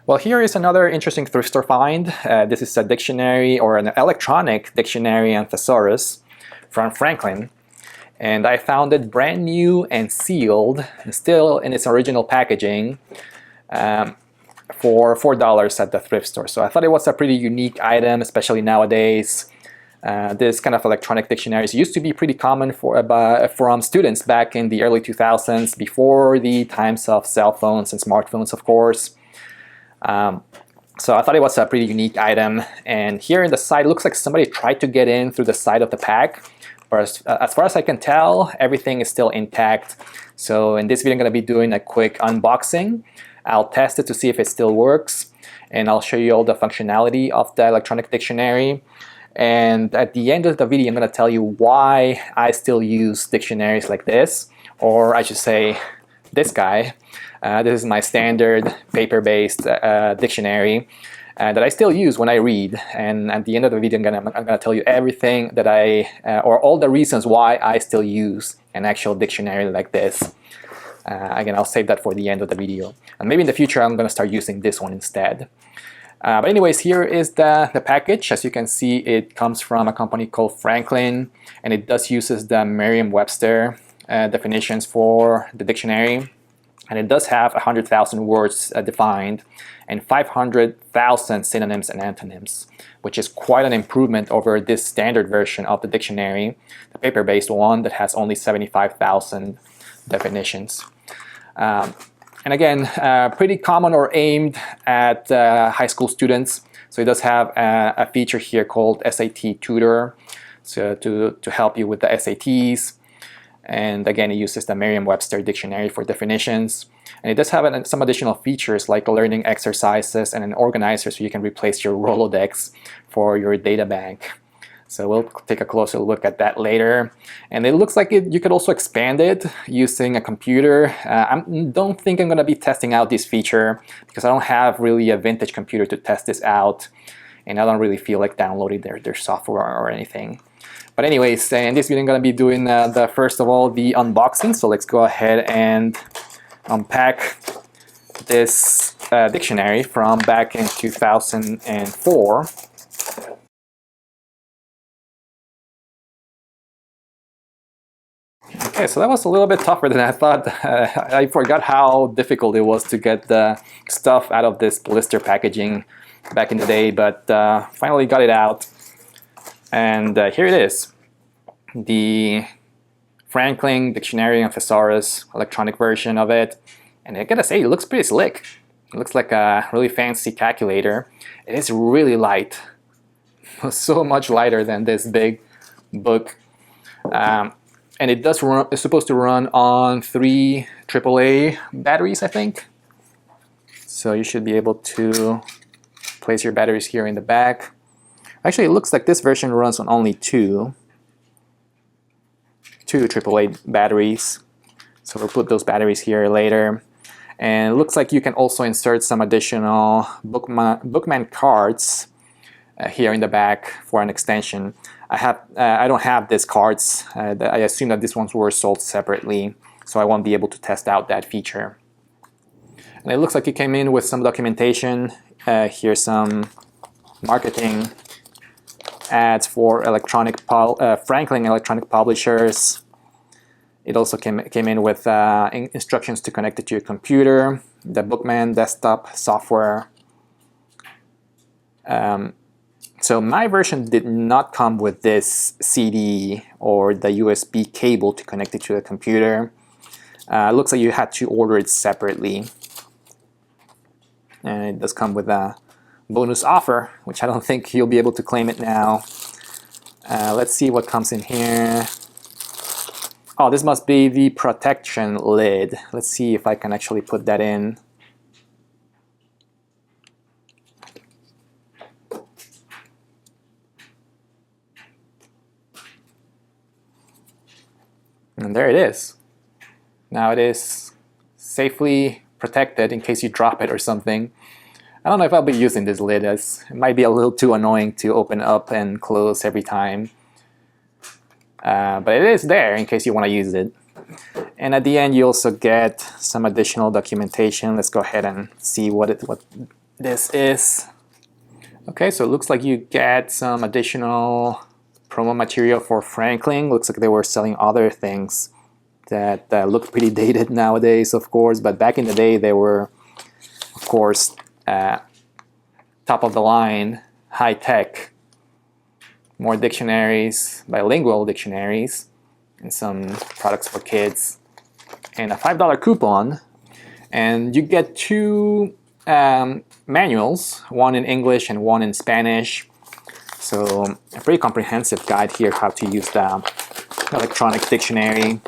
Well, here is another interesting thrift store find. This is a dictionary, or an electronic dictionary and thesaurus from Franklin. And I found it brand new and sealed, still in its original packaging, for $4 at the thrift store. So I thought it was a pretty unique item, especially nowadays. This kind of electronic dictionaries used to be pretty common from students back in the early 2000s, before the times of cell phones and smartphones, of course. So I thought it was a pretty unique item. And here in the side, it looks like somebody tried to get in through the side of the pack. But as far as I can tell, everything is still intact. So in this video, I'm going to be doing a quick unboxing. I'll test it to see if it still works. And I'll show you all the functionality of the electronic dictionary. And at the end of the video, I'm going to tell you why I still use dictionaries like this. Or I should say, this guy. This is my standard paper-based dictionary that I still use when I read. And at the end of the video, I'm gonna tell you everything that or all the reasons why I still use an actual dictionary like this. Again, I'll save that for the end of the video. And maybe in the future, I'm gonna start using this one instead. But anyways, here is the package. As you can see, it comes from a company called Franklin, and it does uses the Merriam-Webster definitions for the dictionary. And it does have 100,000 words defined and 500,000 synonyms and antonyms, which is quite an improvement over this standard version of the dictionary, the paper-based one that has only 75,000 definitions. And again, pretty common or aimed at high school students. So it does have a feature here called SAT Tutor, so to help you with the SATs. And again, it uses the Merriam-Webster dictionary for definitions. And it does have some additional features like learning exercises and an organizer, so you can replace your Rolodex for your data bank. So we'll take a closer look at that later. And it looks like you could also expand it using a computer. I don't think I'm going to be testing out this feature because I don't have really a vintage computer to test this out. And I don't really feel like downloading their software or anything. But anyways, in this video, I'm going to be doing first of all, the unboxing. So let's go ahead and unpack this dictionary from back in 2004. Okay, so that was a little bit tougher than I thought. I forgot how difficult it was to get the stuff out of this blister packaging back in the day, but finally got it out. And here it is, the Franklin Dictionary and Thesaurus electronic version of it. And I gotta say, it looks pretty slick. It looks like a really fancy calculator. It is really light, so much lighter than this big book. And it does run. It's supposed to run on 3 AAA batteries, I think. So you should be able to place your batteries here in the back. Actually, it looks like this version runs on only two AAA batteries. So we'll put those batteries here later. And it looks like you can also insert some additional bookman cards here in the back for an extension. I don't have these cards. I assume that these ones were sold separately, so I won't be able to test out that feature. And it looks like it came in with some documentation. Here's some marketing ads for Franklin electronic publishers. It also came in with instructions to connect it to your computer, the Bookman desktop software. So my version did not come with this CD or the USB cable to connect it to the computer. It looks like you had to order it separately. And it does come with a bonus offer, which I don't think you'll be able to claim it now. Let's see what comes in here. Oh, this must be the protection lid. Let's see if I can actually put that in. And there it is. Now it is safely protected in case you drop it or something. I don't know if I'll be using this lid, as it might be a little too annoying to open up and close every time. But it is there in case you want to use it. And at the end, you also get some additional documentation. Let's go ahead and see what this is. Okay, so it looks like you get some additional promo material for Franklin. Looks like they were selling other things that look pretty dated nowadays, of course, but back in the day they were, of course, top of the line, high tech. More dictionaries, bilingual dictionaries, and some products for kids, and a $5 coupon. And you get two manuals, one in English and one in Spanish. So a pretty comprehensive guide here how to use the electronic dictionary.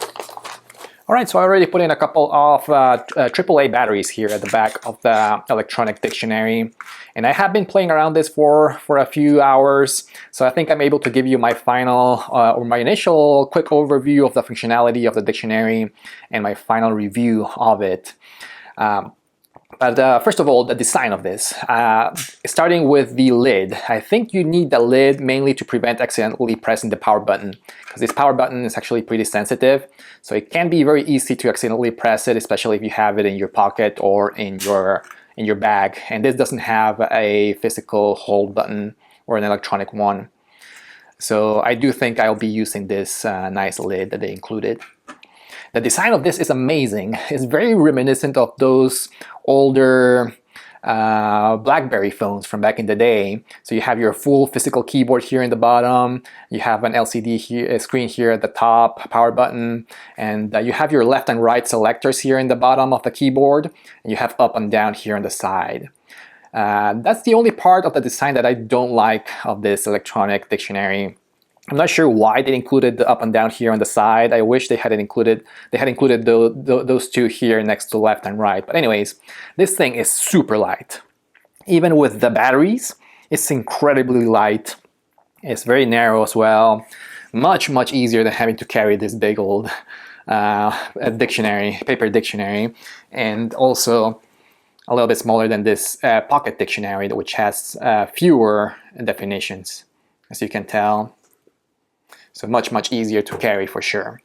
All right, so I already put in a couple of AAA batteries here at the back of the electronic dictionary. And I have been playing around this for a few hours. So I think I'm able to give you my final or my initial quick overview of the functionality of the dictionary and my final review of it. But first of all, the design of this. Starting with the lid. I think you need the lid mainly to prevent accidentally pressing the power button, because this power button is actually pretty sensitive. So it can be very easy to accidentally press it, especially if you have it in your pocket or in your bag. And this doesn't have a physical hold button or an electronic one. So I do think I'll be using this nice lid that they included. The design of this is amazing. It's very reminiscent of those older BlackBerry phones from back in the day. So you have your full physical keyboard here in the bottom, you have an LCD screen here at the top, power button, and you have your left and right selectors here in the bottom of the keyboard, and you have up and down here on the side. That's the only part of the design that I don't like of this electronic dictionary. I'm not sure why they included the up and down here on the side. I wish they had included those two here next to left and right. But anyways, this thing is super light. Even with the batteries, it's incredibly light. It's very narrow as well. Much easier than having to carry this big old dictionary, paper dictionary, and also a little bit smaller than this pocket dictionary, which has fewer definitions, as you can tell. So much easier to carry for sure.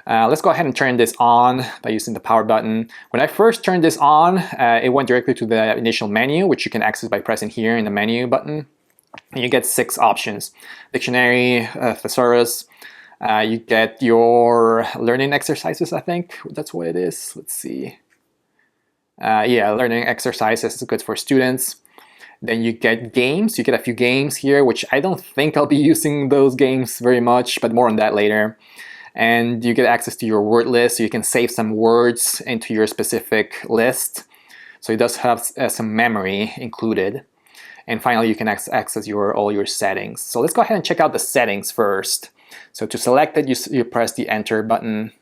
Let's go ahead and turn this on by using the power button. When I first turned this on, it went directly to the initial menu, which you can access by pressing here in the menu button. And you get 6 options. Dictionary, Thesaurus. You get your learning exercises, I think that's what it is. Let's see. Yeah, learning exercises is good for students. Then you get games. You get a few games here, which I don't think I'll be using those games very much, but more on that later. And you get access to your word list, so you can save some words into your specific list. So it does have some memory included. And finally, you can access all your settings. So let's go ahead and check out the settings first. So to select it, you press the enter button.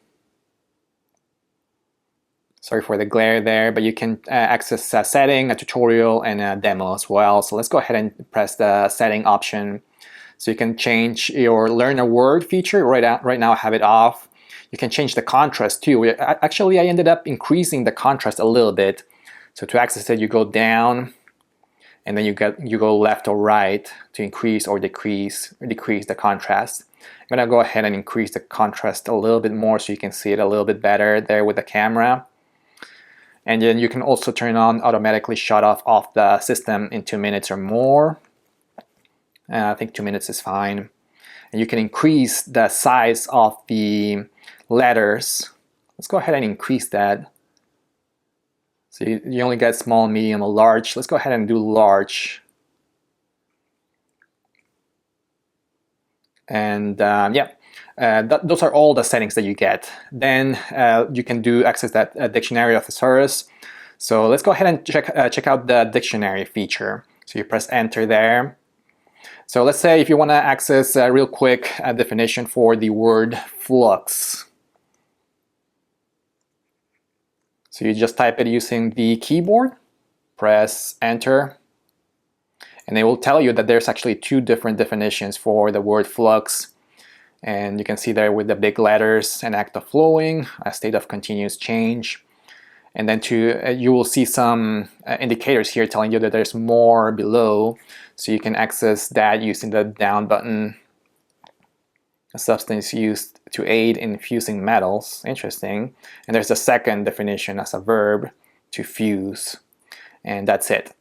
Sorry for the glare there, but you can access a setting, a tutorial, and a demo as well. So let's go ahead and press the setting option. So you can change your learn a word feature. Right now I have it off. You can change the contrast too. Actually, I ended up increasing the contrast a little bit. So to access it, you go down, and then you go left or right to increase or decrease the contrast. I'm gonna go ahead and increase the contrast a little bit more so you can see it a little bit better there with the camera. And then you can also turn on automatically shut off the system in 2 minutes or more. I think 2 minutes is fine. And you can increase the size of the letters. Let's go ahead and increase that. So you only get small, medium, or large. Let's go ahead and do large. And yeah. Those are all the settings that you get. Then you can access that Dictionary Thesaurus. So let's go ahead and check out the dictionary feature. So you press enter there. So let's say if you want to access a real quick definition for the word flux. So you just type it using the keyboard, press enter, and it will tell you that there's actually 2 different definitions for the word flux. And you can see there with the big letters, an act of flowing, a state of continuous change. And then you will see some indicators here telling you that there's more below. So you can access that using the down button. A substance used to aid in fusing metals. Interesting. And there's a second definition as a verb, to fuse. And that's it.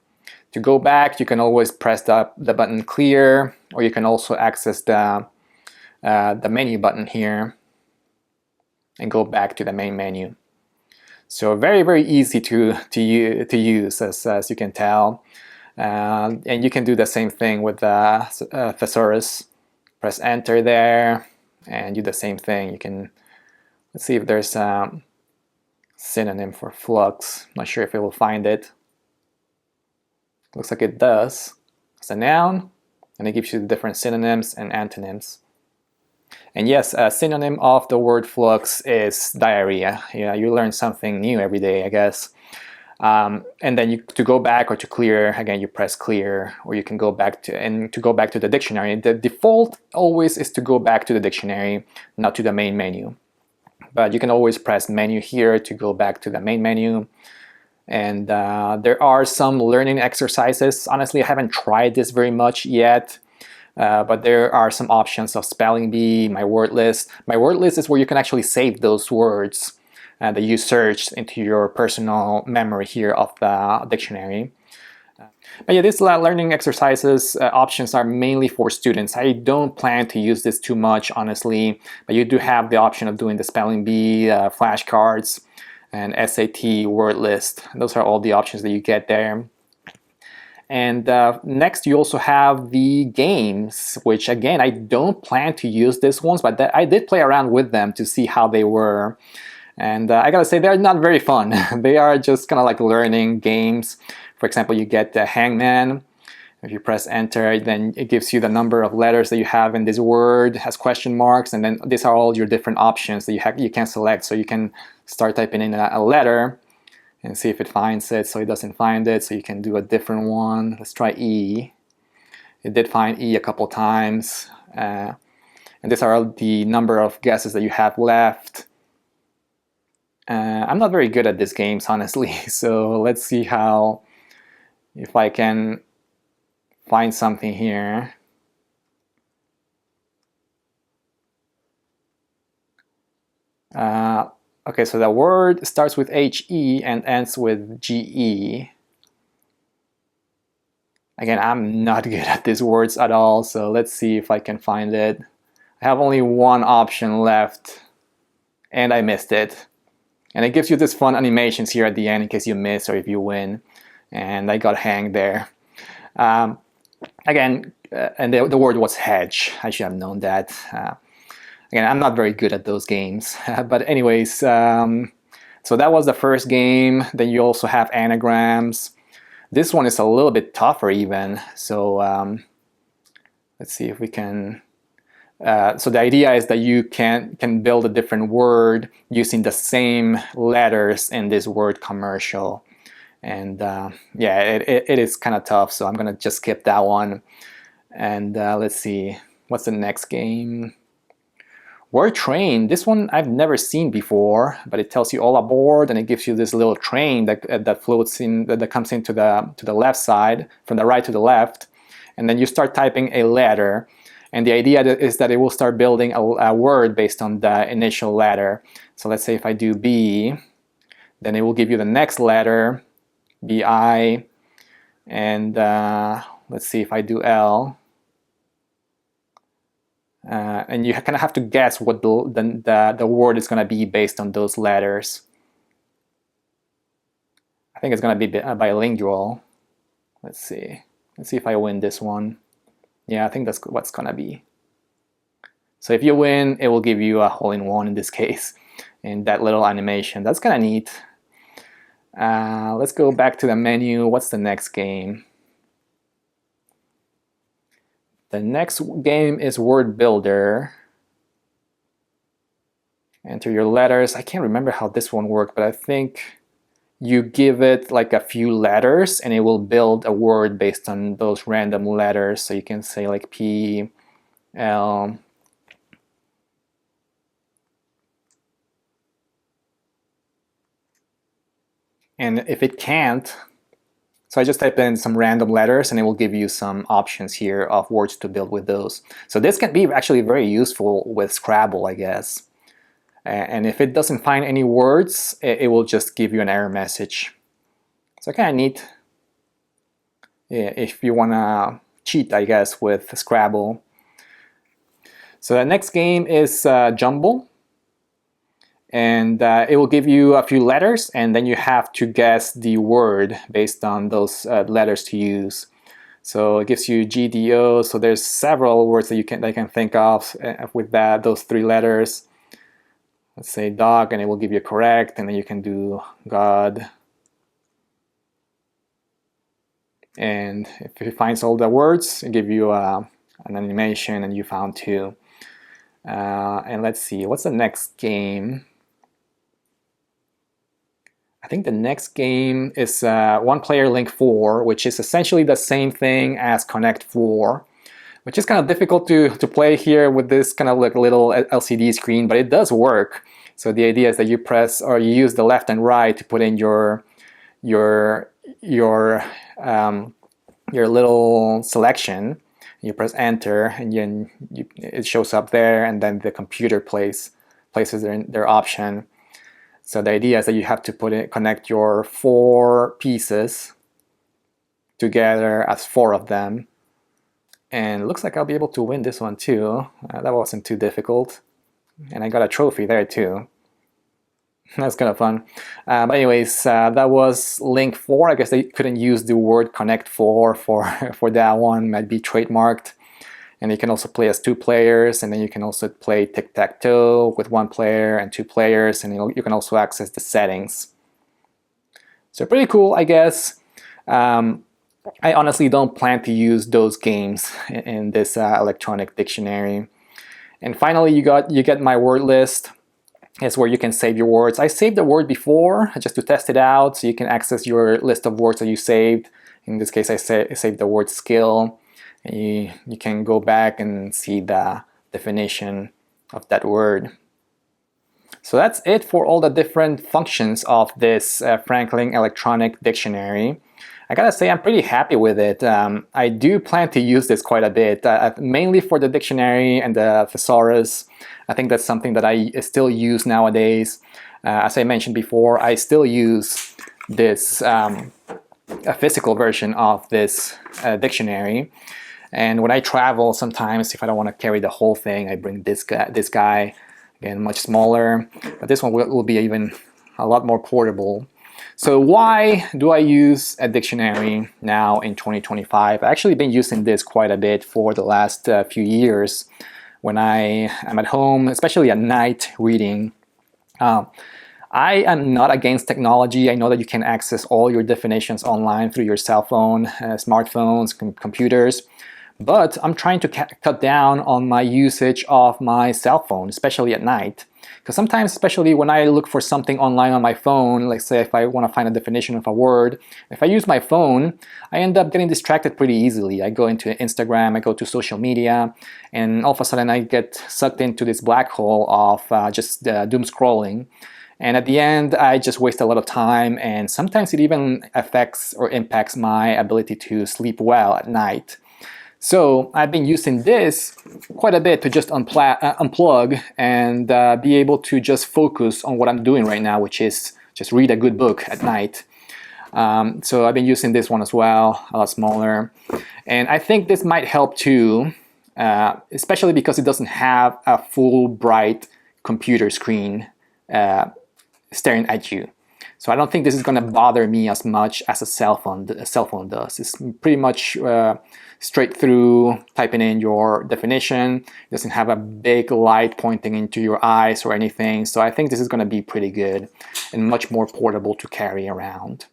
To go back, you can always press the button clear, or you can also access the menu button here and go back to the main menu. So very, very easy to use, as you can tell. And you can do the same thing with the thesaurus. Press enter there and do the same thing. You can, let's see if there's a synonym for flux. Not sure if it will find it. Looks like it does. It's a noun, and it gives you the different synonyms and antonyms. And yes, a synonym of the word flux is diarrhea. Yeah, you learn something new every day, I guess. And then to go back or to clear, again, you press clear, or you can go back to the dictionary. The default always is to go back to the dictionary, not to the main menu. But you can always press menu here to go back to the main menu. And there are some learning exercises. Honestly, I haven't tried this very much yet. But there are some options of spelling bee, my word list. My word list is where you can actually save those words that you searched into your personal memory here of the dictionary. But yeah, these learning exercises options are mainly for students. I don't plan to use this too much, honestly, but you do have the option of doing the spelling bee, flashcards, and SAT word list. Those are all the options that you get there. And next, you also have the games, which again, I don't plan to use these ones, but I did play around with them to see how they were. And I gotta say, they're not very fun. They are just kind of like learning games. For example, you get the hangman. If you press enter, then it gives you the number of letters that you have in this word, has question marks, and then these are all your different options that you can select. So you can start typing in a letter and see if it finds it. So it doesn't find it, so you can do a different one. Let's try E. It did find E a couple times. And these are the number of guesses that you have left. I'm not very good at these games, honestly, so let's see if I can find something here. Okay, so the word starts with HE and ends with GE. Again, I'm not good at these words at all, so let's see if I can find it. I have only one option left, and I missed it. And it gives you this fun animations here at the end in case you miss or if you win. And I got hanged there. Again, and the word was hedge. I should have known that. Again, I'm not very good at those games. But anyways, so that was the first game. Then you also have anagrams. This one is a little bit tougher even. So let's see if we can... so the idea is that you can build a different word using the same letters in this word commercial. And yeah, it is kind of tough, so I'm gonna just skip that one. And let's see, what's the next game? Word train. This one I've never seen before, but it tells you all aboard, and it gives you this little train that floats in, that comes into the left side, from the right to the left, and then you start typing a letter. And the idea is that it will start building a word based on the initial letter. So let's say if I do B, then it will give you the next letter, BI, and let's see if I do L. And you kind of have to guess what the word is going to be based on those letters. I think it's going to be bilingual. Let's see if I win this one. Yeah, I think that's what's gonna be. So if you win, it will give you a hole-in-one in this case, in that little animation. That's kind of neat. Let's go back to the menu. What's the next game? The next game is Word Builder. Enter your letters. I can't remember how this one worked, but I think you give it like a few letters and it will build a word based on those random letters. So you can say like P, L. And if it can't, so I just type in some random letters and it will give you some options here of words to build with those. So this can be actually very useful with Scrabble, I guess. And if it doesn't find any words, it will just give you an error message. So kind of neat. if you want to cheat, I guess, with Scrabble. So the next game is Jumble. And it will give you a few letters, and then you have to guess the word based on those letters to use. So it gives you GDO. So there's several words that you can think of with those 3 letters. Let's say dog, and it will give you correct, and then you can do God. And if it finds all the words, it give you an animation, and you found 2. And let's see, what's the next game? I think the next game is One Player Link 4, which is essentially the same thing as Connect 4, which is kind of difficult to play here with this kind of like little LCD screen, but it does work. So the idea is that you press or you use the left and right to put in your little selection. You press enter, and it shows up there, and then the computer places their option. So the idea is that you have to connect your 4 pieces together as 4 of them. And it looks like I'll be able to win this one too. That wasn't too difficult. And I got a trophy there too. That's kind of fun. But anyways, that was Link 4. I guess they couldn't use the word Connect 4 for that one. Might be trademarked. And you can also play as 2 players, and then you can also play tic-tac-toe with 1 player and 2 players, and you can also access the settings. So pretty cool, I guess. I honestly don't plan to use those games in this electronic dictionary. And finally, you get my word list. It's where you can save your words. I saved the word before just to test it out, so you can access your list of words that you saved. In this case, I saved the word skill. And you can go back and see the definition of that word. So that's it for all the different functions of this Franklin Electronic Dictionary. I gotta say I'm pretty happy with it. I do plan to use this quite a bit, mainly for the dictionary and the thesaurus. I think that's something that I still use nowadays. As I mentioned before, I still use this a physical version of this dictionary. And when I travel, sometimes if I don't want to carry the whole thing, I bring this guy, again, much smaller. But this one will be even a lot more portable. So why do I use a dictionary now in 2025? I've actually been using this quite a bit for the last few years when I am at home, especially at night reading. I am not against technology. I know that you can access all your definitions online through your cell phone, smartphones, computers. But I'm trying to cut down on my usage of my cell phone, especially at night. Because sometimes, especially when I look for something online on my phone, like say if I want to find a definition of a word, if I use my phone, I end up getting distracted pretty easily. I go into Instagram, I go to social media, and all of a sudden I get sucked into this black hole of just doom scrolling. And at the end, I just waste a lot of time, and sometimes it even affects or impacts my ability to sleep well at night. So I've been using this quite a bit to just unplug and be able to just focus on what I'm doing right now, which is just read a good book at night. So I've been using this one as well, a lot smaller. And I think this might help too, especially because it doesn't have a full bright computer screen staring at you. So I don't think this is going to bother me as much as a cell phone does. It's pretty much straight through typing in your definition. It doesn't have a big light pointing into your eyes or anything. So I think this is going to be pretty good and much more portable to carry around.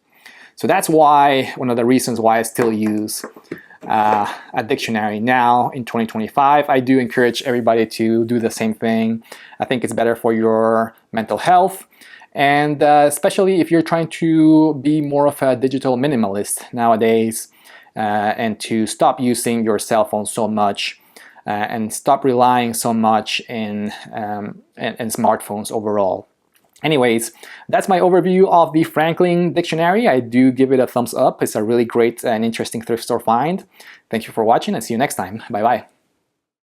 So that's why, one of the reasons why I still use a dictionary now in 2025. I do encourage everybody to do the same thing. I think it's better for your mental health. And especially if you're trying to be more of a digital minimalist nowadays and to stop using your cell phone so much and stop relying so much in smartphones overall. Anyways, that's my overview of the Franklin Dictionary. I do give it a thumbs up. It's a really great and interesting thrift store find. Thank you for watching and see you next time. Bye-bye.